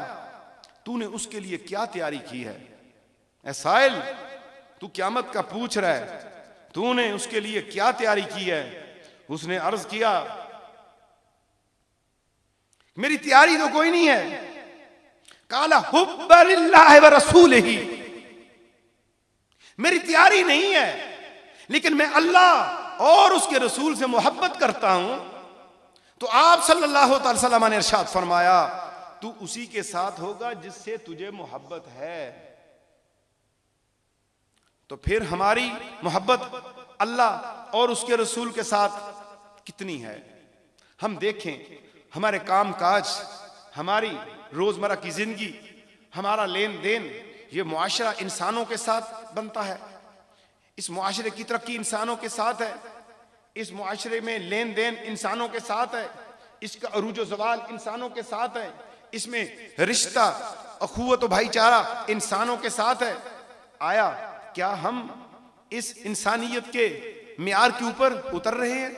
تو نے اس کے لیے کیا تیاری کی ہے؟ اے سائل، تو قیامت کا پوچھ رہا ہے، تو نے اس کے لیے کیا تیاری کی ہے؟ اس نے عرض کیا میری تیاری تو کوئی نہیں ہے۔ قال حب للہ ورسولہ، میری تیاری نہیں ہے لیکن میں اللہ اور اس کے رسول سے محبت کرتا ہوں۔ تو آپ صلی اللہ تعالی وسلم نے ارشاد فرمایا تو اسی کے ساتھ ہوگا جس سے تجھے محبت ہے۔ تو پھر ہماری محبت اللہ اور اس کے رسول کے ساتھ کتنی ہے؟ ہم دیکھیں ہمارے کام کاج، ہماری روزمرہ کی زندگی، ہمارا لین دین، یہ معاشرہ انسانوں کے ساتھ بنتا ہے، اس معاشرے کی ترقی انسانوں کے ساتھ ہے، اس معاشرے میں لین دین انسانوں کے ساتھ ہے، اس کا عروج و زوال انسانوں کے ساتھ ہے، اس میں رشتہ، اخوت و بھائی چارہ انسانوں کے ساتھ ہے۔ آیا کیا ہم اس انسانیت کے معیار کے اوپر اتر رہے ہیں؟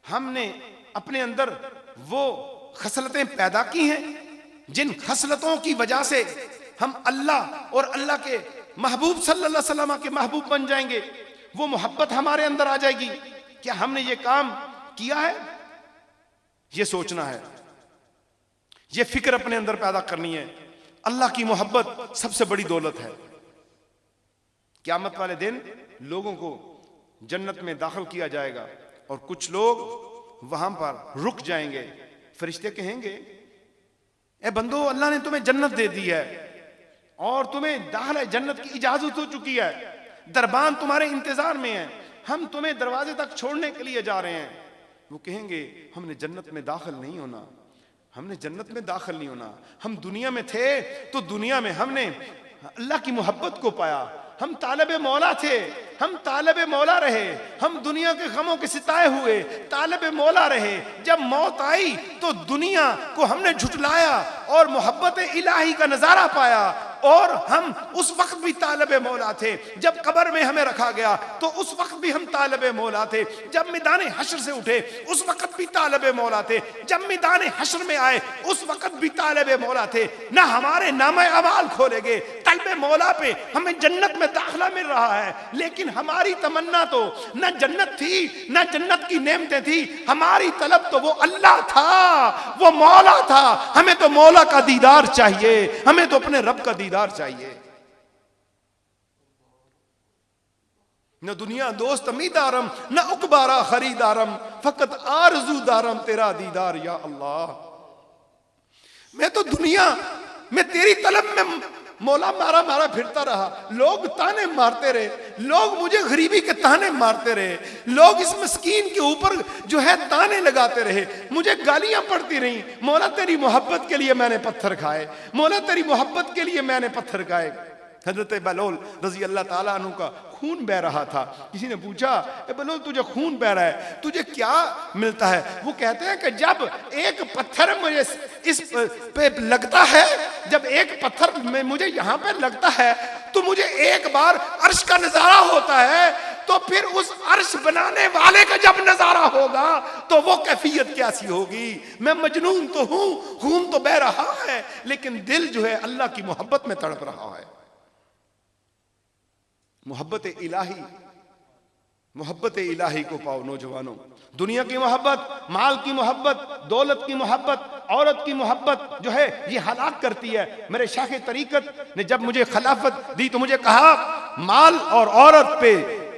ہم نے اپنے اندر وہ خصلتیں پیدا کی ہیں جن خصلتوں کی وجہ سے ہم اللہ اور اللہ کے محبوب صلی اللہ علیہ وسلم کے محبوب بن جائیں گے، وہ محبت ہمارے اندر آ جائے گی۔ کیا ہم نے یہ کام کیا ہے؟ یہ سوچنا ہے، یہ فکر اپنے اندر پیدا کرنی ہے۔ اللہ کی محبت سب سے بڑی دولت ہے۔ قیامت والے دن لوگوں کو جنت میں داخل کیا جائے گا اور کچھ لوگ وہاں پر رک جائیں گے۔ فرشتے کہیں گے اے بندو، اللہ نے تمہیں جنت دے دی ہے اور تمہیں داخل جنت کی اجازت ہو چکی ہے، دربان تمہارے انتظار میں ہے، ہم تمہیں دروازے تک چھوڑنے کے لیے جا رہے ہیں۔ وہ کہیں گے ہم نے جنت میں داخل نہیں ہونا، ہم نے جنت میں داخل نہیں ہونا، ہم دنیا میں تھے تو دنیا میں ہم نے اللہ کی محبت کو پایا، ہم طالب مولا تھے، ہم طالب مولا رہے، ہم دنیا کے غموں کے ستائے ہوئے طالب مولا رہے، جب موت آئی تو دنیا کو ہم نے جھٹلایا اور محبت الہی کا نظارہ پایا۔ اور ہم اس وقت بھی طالب مولا تھے، جب قبر میں ہمیں رکھا گیا تو اس وقت بھی ہم طالب مولا تھے، جب میدان حشر سے اٹھے اس وقت بھی طالب مولا تھے، جب میدان حشر میں آئے اس وقت بھی طالب مولا تھے۔ نہ ہمارے نامہ اعمال کھولے گے، طلب مولا پہ ہمیں جنت میں داخلہ مل رہا ہے، لیکن ہماری تمنا تو نہ جنت تھی نہ جنت کی نعمتیں تھی، ہماری طلب تو وہ اللہ تھا، وہ مولا تھا۔ ہمیں تو مولا کا دیدار چاہیے، ہمیں تو اپنے رب کا دیدار چاہیے۔ نہ دنیا دوست امیدارم، نہ اکبارا خریدارم، فقط آرزو دارم تیرا دیدار یا اللہ۔ میں تو دنیا میں تیری طلب میں مولا مارا پھرتا رہا، لوگ تانے مارتے رہے، لوگ مجھے غریبی کے تانے مارتے رہے، لوگ اس مسکین کے اوپر جو ہے تانے لگاتے رہے، مجھے گالیاں پڑتی رہیں۔ مولا تیری محبت کے لیے میں نے پتھر کھائے، مولا تیری محبت کے لیے میں نے پتھر کھائے۔ حضرت بلول رضی اللہ تعالیٰ عنہ کا خون بہ رہا تھا، کسی نے پوچھا اے بلول تجھے خون بہ رہا ہے، تجھے کیا ملتا ہے؟ وہ کہتے ہیں کہ جب ایک پتھر مجھے اس پہ لگتا ہے، جب ایک پتھر میں مجھے یہاں پہ لگتا ہے تو مجھے ایک بار عرش کا نظارہ ہوتا ہے، تو پھر اس عرش بنانے والے کا جب نظارہ ہوگا تو وہ کیفیت کیسی ہوگی۔ میں مجنون تو ہوں، خون تو بہ رہا ہے، لیکن دل جو ہے اللہ کی محبت میں تڑپ رہا ہے۔ محبت الہی کو پاؤ نوجوانوں۔ دنیا کی محبت، مال کی محبت، دولت کی محبت، عورت کی محبت جو ہے یہ ہلاک کرتی ہے۔ میرے شیخ طریقت نے جب مجھے خلافت دی تو مجھے کہا مال اور عورت پہ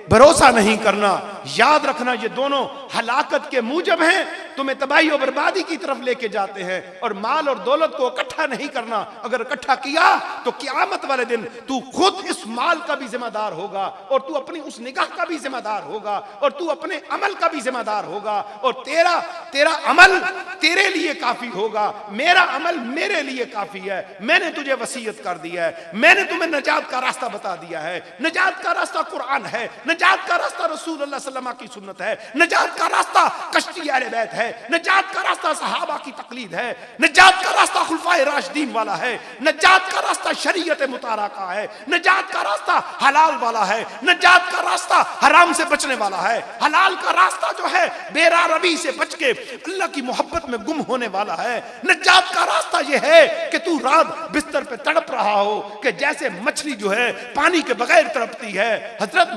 بھروسہ نہیں کرنا، یاد رکھنا یہ دونوں ہلاکت کے موجب ہیں، تمہیں تباہی و بربادی کی طرف لے کے جاتے ہیں۔ اور مال اور دولت کو اکٹھا نہیں کرنا، اگر اکٹھا کیا تو قیامت والے دن تو خود اس مال کا بھی ذمہ دار ہوگا، اور تو اپنی اس نگاہ کا بھی ذمہ دار ہوگا، اور تو اپنے عمل کا بھی ذمہ دار ہوگا، اور تیرا عمل تیرے لیے کافی ہوگا، میرا عمل میرے لیے کافی ہے۔ میں نے تجھے وصیت کر دیا ہے، میں نے تمہیں نجات کا راستہ بتا دیا ہے۔ نجات کا راستہ قرآن ہے، نجات کا راستہ رسول اللہ صلی اللہ علیہ وسلم کی سنت ہے، نجات کا راستہ کشتی اہل بیت ہے، نجات کا راستہ صحابہ کی تقلید ہے، نجات کا راستہ خلفائے راشدین والا ہے، نجات کا راستہ شریعت مطہرہ کا ہے، نجات کا راستہ حلال والا ہے، نجات کا راستہ حرام سے بچنے والا ہے، حلال کا راستہ جو ہے بے راہ روی سے بچ کے اللہ کی محبت میں گم ہونے والا ہے۔ نجات کا راستہ یہ ہے کہ تو رات بستر پہ تڑپ رہا ہو کہ جیسے مچھلی جو ہے پانی کے بغیر تڑپتی ہے۔ حضرت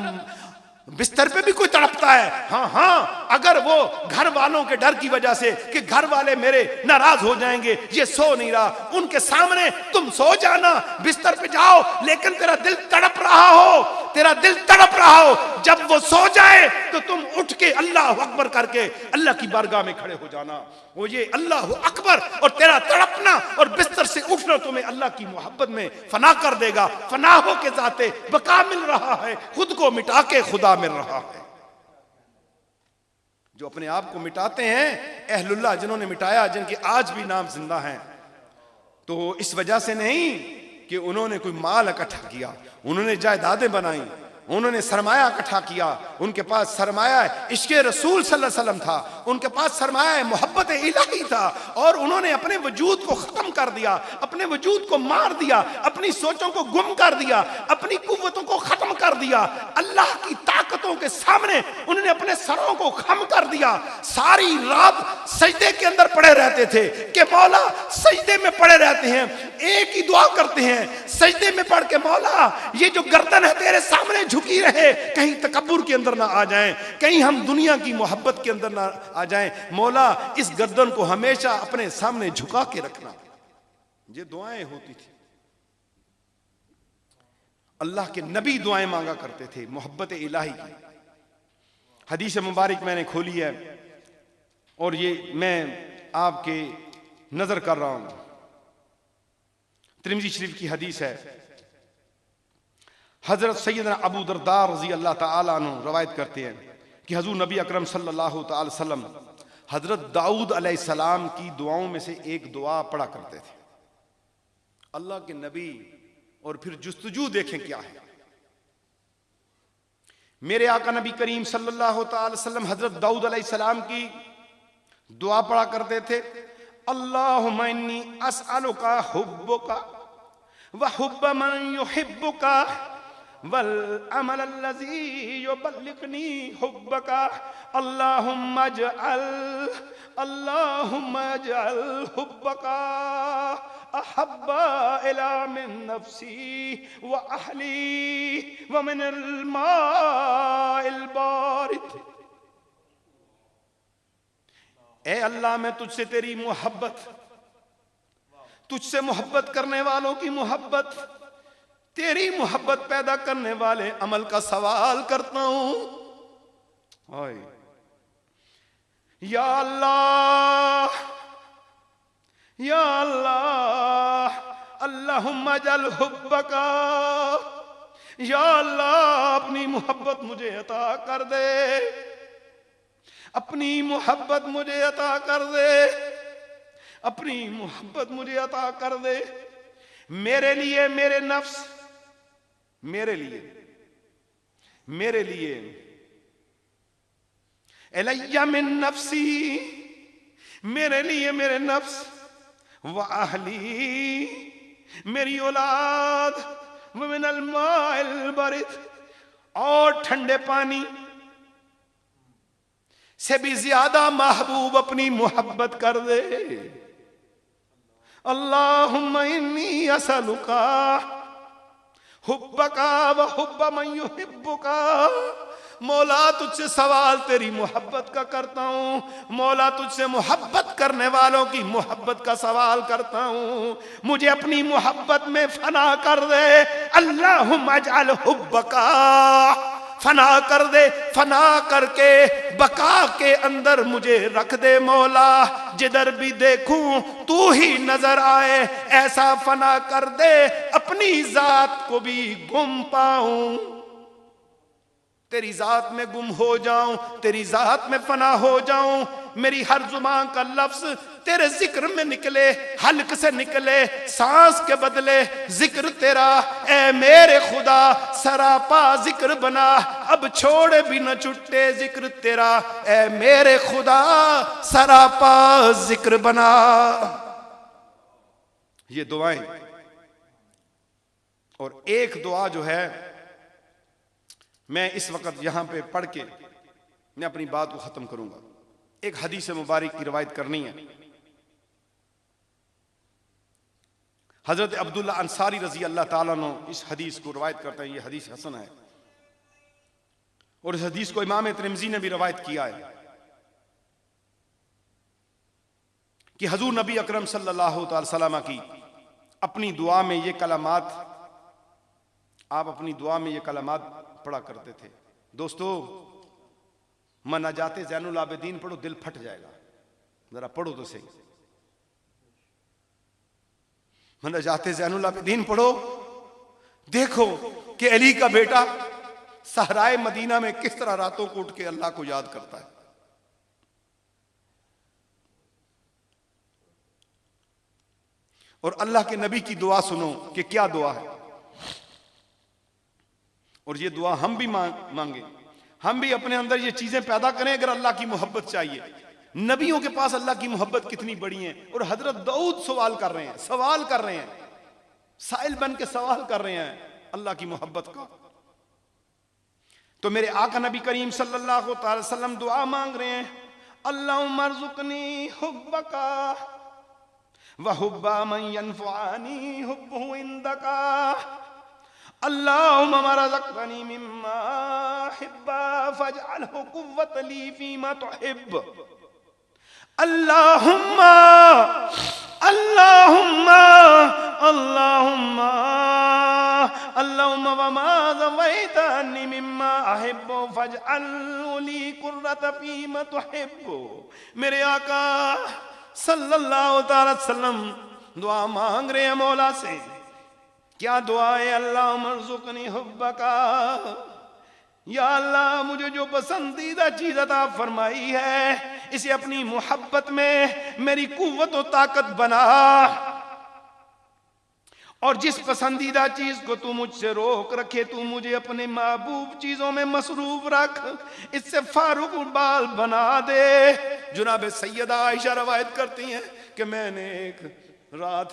بستر پہ بھی کوئی تڑپتا ہے، ہاں اگر وہ گھر والوں کے ڈر کی وجہ سے کہ گھر والے میرے ناراض ہو جائیں گے یہ سو نہیں رہا، ان کے سامنے تم سو جانا، بستر پہ جاؤ، لیکن تیرا دل تڑپ رہا ہو، تیرا دل تڑپ رہا ہو، جب وہ سو جائے تو تم اٹھ کے اللہ اکبر کر کے اللہ کی بارگاہ میں کھڑے ہو جانا۔ وہ یہ اللہ اکبر اور تیرا تڑپنا اور بستر سے اٹھنا تمہیں اللہ کی محبت میں فنا کر دے گا۔ فنا ہو کے ذاتے بقا مل رہا ہے، خود کو مٹا کے خدا مل رہا ہے۔ جو اپنے آپ کو مٹاتے ہیں اہل اللہ جنہوں نے مٹایا، جن کے آج بھی نام زندہ ہیں، تو اس وجہ سے نہیں کہ انہوں نے کوئی مال اکٹھا کیا، انہوں نے جائیدادیں بنائیں، انہوں نے سرمایہ اکٹھا کیا، ان کے پاس سرمایہ عشق رسول صلی اللہ علیہ وسلم تھا، ان کے پاس سرمایہ محبت الہی تھا، اور انہوں نے اپنے وجود کو ختم کر دیا، اپنے وجود کو مار دیا، اپنی سوچوں کو گم کر دیا، اپنی قوتوں کو ختم کر دیا، اللہ کی طاقتوں کے سامنے انہوں نے اپنے سروں کو خم کر دیا۔ ساری رات سجدے کے اندر پڑے رہتے تھے کہ مولا سجدے میں پڑے رہتے ہیں، ایک ہی دعا کرتے ہیں سجدے میں پڑھ کے، مولا یہ جو گردن ہے تیرے سامنے جھکی رہے، کہیں تکبر کے اندر نہ آ جائیں، کہیں ہم دنیا کی محبت کے اندر نہ آ جائیں، مولا اس گردن کو ہمیشہ اپنے سامنے جھکا کے رکھنا۔ یہ دعائیں ہوتی تھی، اللہ کے نبی دعائیں مانگا کرتے تھے محبت الہی کی۔ حدیث مبارک میں نے کھولی ہے اور یہ میں آپ کے نظر کر رہا ہوں، ترمذی شریف کی حدیث ہے۔ حضرت سیدنا ابو درداء رضی اللہ تعالیٰ عنہ روایت کرتے ہیں کہ حضور نبی اکرم صلی اللہ تعالی وسلم حضرت داؤد علیہ السلام کی دعاؤں میں سے ایک دعا پڑھا کرتے تھے۔ اللہ کے نبی اور پھر جستجو دیکھیں کیا ہے۔ میرے آقا نبی کریم صلی اللہ تعالی وسلم حضرت داؤد علیہ السلام کی دعا پڑھا کرتے تھے، اللہم انی اسألک حبک وحب من يحبك والعمل الذي يبلغني حبك اللهم اجعل حبك احب الى من نفسي واهلي ومن الماء البارد. اے اللہ میں تجھ سے تیری محبت، تجھ سے محبت کرنے والوں کی محبت، تیری محبت پیدا کرنے والے عمل کا سوال کرتا ہوں. یا اللہ یا اللہ اللہم اجعل حبک، یا اللہ اپنی محبت مجھے عطا کر دے، اپنی محبت مجھے عطا کر دے، اپنی محبت مجھے عطا کر دے. میرے لیے، میرے نفس، میرے لیے الیہ من نفسی، میرے لیے میرے نفس، وَأَهْلِي میری اولاد، وَمِنَ الْمَاءِ الْبَارِدِ اور ٹھنڈے پانی سے بھی زیادہ محبوب اپنی محبت کر دے. اللہم انی اسألک حبک وحب من یحبک. مولا تجھ سے سوال تیری محبت کا کرتا ہوں، مولا تجھ سے محبت کرنے والوں کی محبت کا سوال کرتا ہوں. مجھے اپنی محبت میں فنا کر دے. اللہم اجعل حبک، فنا کر دے، فنا کر کے بقا کے اندر مجھے رکھ دے مولا. جدھر بھی دیکھوں تو ہی نظر آئے، ایسا فنا کر دے اپنی ذات کو بھی گم پاؤں، تیری ذات میں گم ہو جاؤں، تیری ذات میں فنا ہو جاؤں. میری ہر زبان کا لفظ تیرے ذکر میں نکلے، حلق سے نکلے، سانس کے بدلے ذکر تیرا. اے میرے خدا سراپا ذکر بنا، اب چھوڑے بھی نہ چھٹے ذکر تیرا. اے میرے خدا سراپا ذکر بنا. یہ دعائیں، اور ایک دعا جو ہے میں اس وقت یہاں پہ پڑھ کے میں اپنی بات کو ختم کروں گا. ایک حدیث مبارک کی روایت کرنی ہے. حضرت عبداللہ انصاری رضی اللہ تعالیٰ عنہ اس حدیث کو روایت کرتے ہیں. یہ حدیث حسن ہے، اور اس حدیث کو امام ترمذی نے بھی روایت کیا ہے کہ حضور نبی اکرم صلی اللہ تعالی وسلم کی اپنی دعا میں یہ کلمات، آپ اپنی دعا میں یہ کلمات پڑھا کرتے تھے. دوستو مناجات زین العابدین پڑھو، دل پھٹ جائے گا. ذرا پڑھو تو صحیح. مناجات زین العابدین پڑھو، دیکھو کہ علی کا بیٹا صحرائے مدینہ میں کس طرح راتوں کو اٹھ کے اللہ کو یاد کرتا ہے. اور اللہ کے نبی کی دعا سنو کہ کیا دعا ہے. اور یہ دعا ہم بھی مانگیں، ہم بھی اپنے اندر یہ چیزیں پیدا کریں. اگر اللہ کی محبت چاہیے، نبیوں کے پاس اللہ کی محبت کتنی بڑی ہے. اور حضرت داؤد سوال کر رہے ہیں، سائل بن کے سوال کر رہے ہیں اللہ کی محبت کا. تو میرے آقا نبی کریم صلی اللہ تعالی وسلم دعا مانگ رہے ہیں، اللہم ارزقنی حبک وحب من ینفعنی حبہ عندک. اللہم ما رزقتنی مما احب فاجعلہ قوۃ لی فیما تحب. اللہم اللہم اللہم اللہم وما زویتنی مما احب فاجعلہ لی قرۃ فیما تحب. میرے آقا صلی اللہ تعالی وسلم دعا مانگ رہے ہیں مولا سے. کیا دعا ہے؟ اللہم ارزقنی حبک، یا اللہ مجھے جو پسندیدہ چیز عطا فرمائی ہے اسے اپنی محبت میں میری قوت و طاقت بنا. اور جس پسندیدہ چیز کو تو مجھ سے روک رکھے تو مجھے اپنے محبوب چیزوں میں مصروف رکھ، اس سے فارغ البال بنا دے. جناب سیدہ عائشہ روایت کرتی ہیں کہ میں نے ایک رات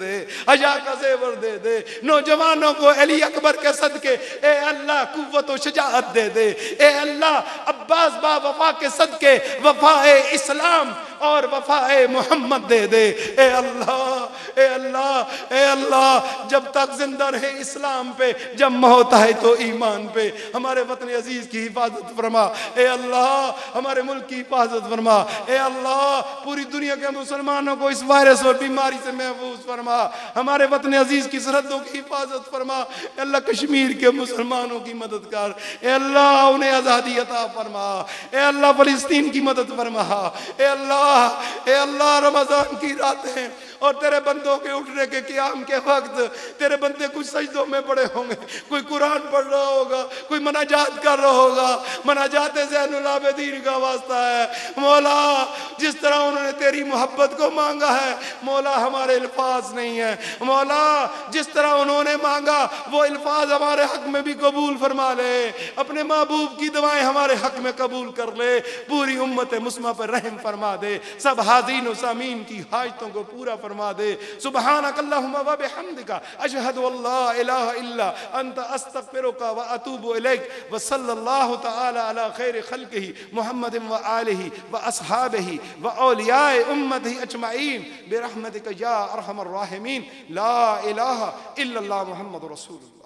دے، حیا کا زیور دے دے، نوجوانوں کو علی اکبر کے صدقے اے اللہ قوت و شجاعت دے دے، اے اللہ عباس با وفا کے صدقے وفائے اسلام اور وفائے محمد دے دے، اے اللہ اے اللہ اے اللہ، جب تک زندہ رہے اسلام پہ، جب موت آئے تو ایمان پہ، ہمارے وطن عزیز کی حفاظت فرما، اے اللہ ہمارے ملک کی حفاظت فرما، اے اللہ پوری دنیا کے مسلمانوں کو اس وائرس اور بیماری سے محفوظ فرما، ہمارے وطن عزیز کی سرحدوں کی حفاظت فرما، اے اللہ کشمیر کے مسلمانوں کی مدد کر، اے اللہ انہیں آزادی عطا فرما، اے اللہ فلسطین کی مدد فرما، اے اللہ رمضان کی راتیں اور تیرے بندوں کے اٹھنے کے قیام کے وقت تیرے بندے کچھ سجدوں میں پڑے ہوں گے، کوئی قرآن پڑھ رہا ہوگا، کوئی مناجات کر رہا ہوگا، مناجات زین العابدین کا واسطہ ہے مولا، جس طرح انہوں نے تیری محبت کو مانگا ہے مولا ہمارے الفاظ نہیں ہے مولا، جس طرح انہوں نے مانگا وہ الفاظ ہمارے حق میں بھی قبول فرما لے، اپنے محبوب کی دعائیں ہمارے حق میں قبول کر لے، پوری امت مسلمہ پر رحم فرما دے، سب حاضرین و سامعین کی حاجتوں کو پورا فرما دے، سبحانک اللہم و بحمدک اشہد ان لا الہ الا انت استغفرک و اتوب الیک، وصلی اللہ تعالی علی خیر خلقہ محمد و آلہ و اصحابہ و اولیاء امتہ اجمعین برحمتک یا ارحم الراحمین، لا الہ الا اللہ محمد رسول اللہ۔